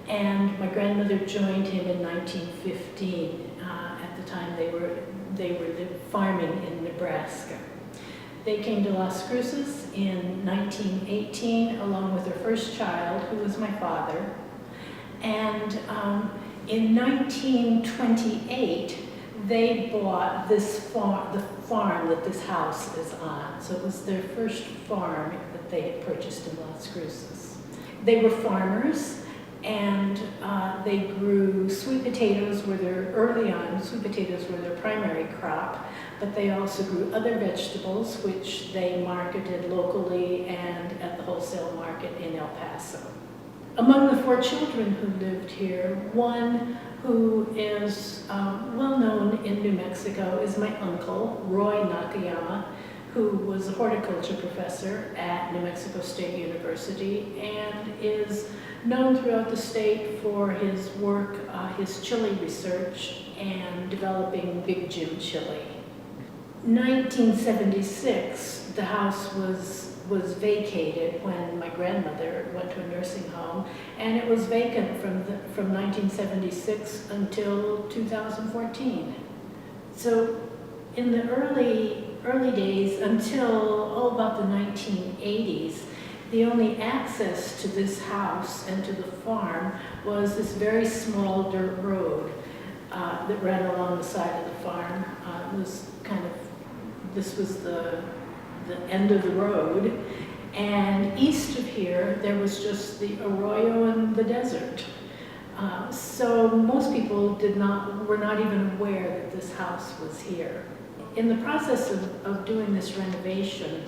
and my grandmother joined him in 1915. At the time they were farming in Nebraska. They came to Las Cruces in 1918 along with their first child, who was my father. And in 1928, they bought this farm, the farm that this house is on. So it was their first farm that they had purchased in Las Cruces. They were farmers, and they grew sweet potatoes early on, sweet potatoes were their primary crop, but they also grew other vegetables, which they marketed locally and at the wholesale market in El Paso. Among the 4 children who lived here, one who is well known in New Mexico is my uncle, Roy Nakayama, who was a horticulture professor at New Mexico State University and is known throughout the state for his work, his chili research, and developing Big Jim chili. 1976, the house was vacated when my grandmother went to a nursing home, and it was vacant from 1976 until 2014. So in the early days until about the 1980s, the only access to this house and to the farm was this very small dirt road that ran along the side of the farm. This was the end of the road, and east of here there was just the arroyo and the desert. So most people were not even aware that this house was here. In the process of doing this renovation,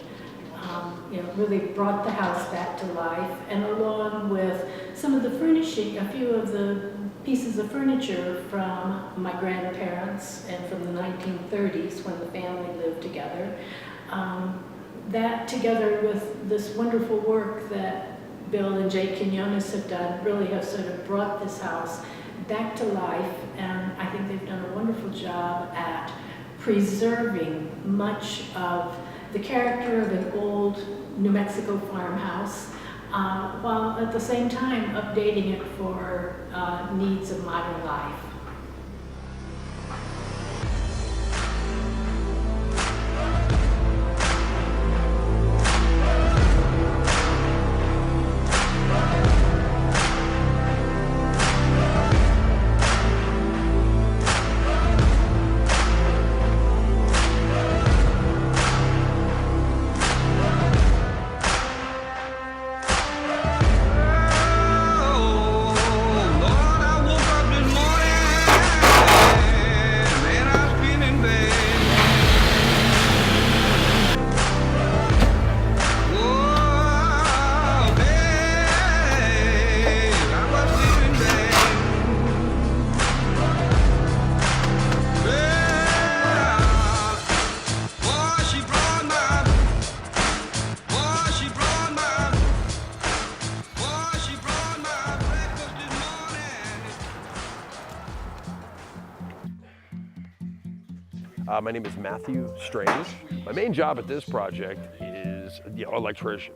really brought the house back to life, and along with some of the furnishing, a few of the pieces of furniture from my grandparents and from the 1930s when the family lived together. That together with this wonderful work that Bill and Jay Quinones have done really have sort of brought this house back to life, and I think they've done a wonderful job at preserving much of the character of an old New Mexico farmhouse, while at the same time updating it for needs of modern life. My name is Matthew Strange. My main job at this project is electrician.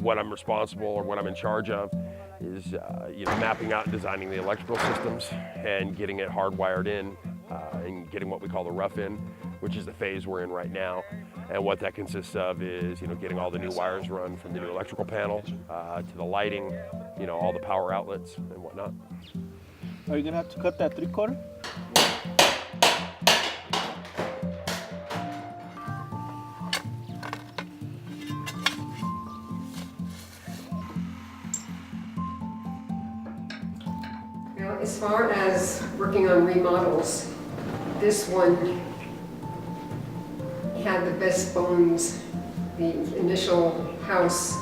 What I'm responsible or what I'm in charge of is mapping out and designing the electrical systems and getting it hardwired in and getting what we call the rough in, which is the phase we're in right now. And what that consists of is getting all the new wires run from the new electrical panel to the lighting, all the power outlets and whatnot. Are you gonna have to cut that 3/4? As far as working on remodels, this one had the best bones. The initial house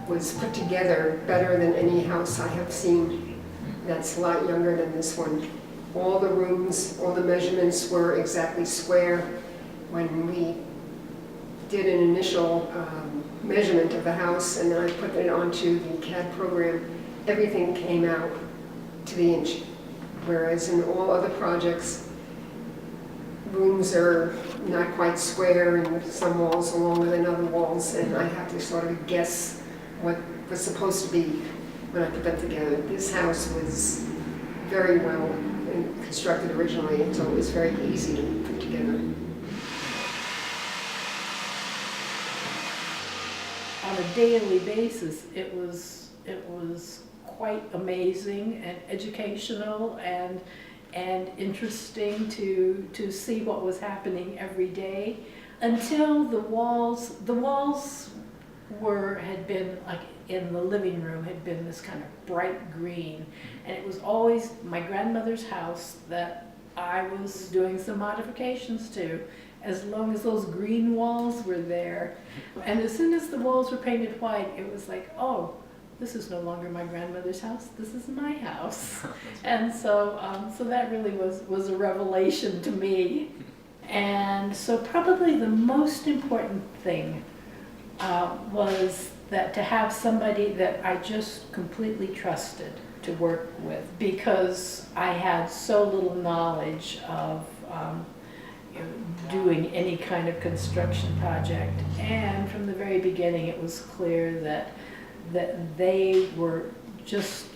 was put together better than any house I have seen that's a lot younger than this one. All the rooms, all the measurements were exactly square. When we did an initial measurement of the house and then I put it onto the CAD program, everything came out to the inch, whereas in all other projects, rooms are not quite square and some walls are longer than other walls, and I have to sort of guess what was supposed to be when I put that together. This house was very well constructed originally, and so it was very easy to put together. On a daily basis, it was quite amazing and educational and interesting to see what was happening every day, until the walls had been, like in the living room, had been this kind of bright green, and it was always my grandmother's house that I was doing some modifications to, as long as those green walls were there. And as soon as the walls were painted white, it was like, oh, this is no longer my grandmother's house, this is my house. And so so that really was a revelation to me. And so probably the most important thing was that to have somebody that I just completely trusted to work with, because I had so little knowledge of doing any kind of construction project. And from the very beginning, it was clear that they were just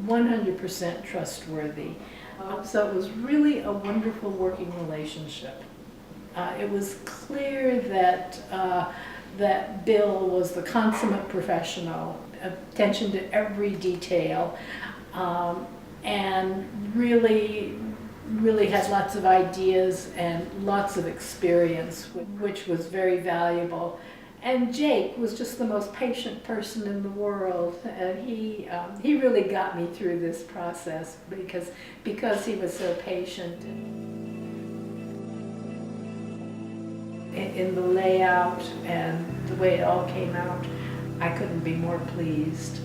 100% trustworthy. So it was really a wonderful working relationship. It was clear that that Bill was the consummate professional, attention to every detail, and really had lots of ideas and lots of experience, which was very valuable. And Jake was just the most patient person in the world, and he really got me through this process because he was so patient. In the layout and the way it all came out, I couldn't be more pleased.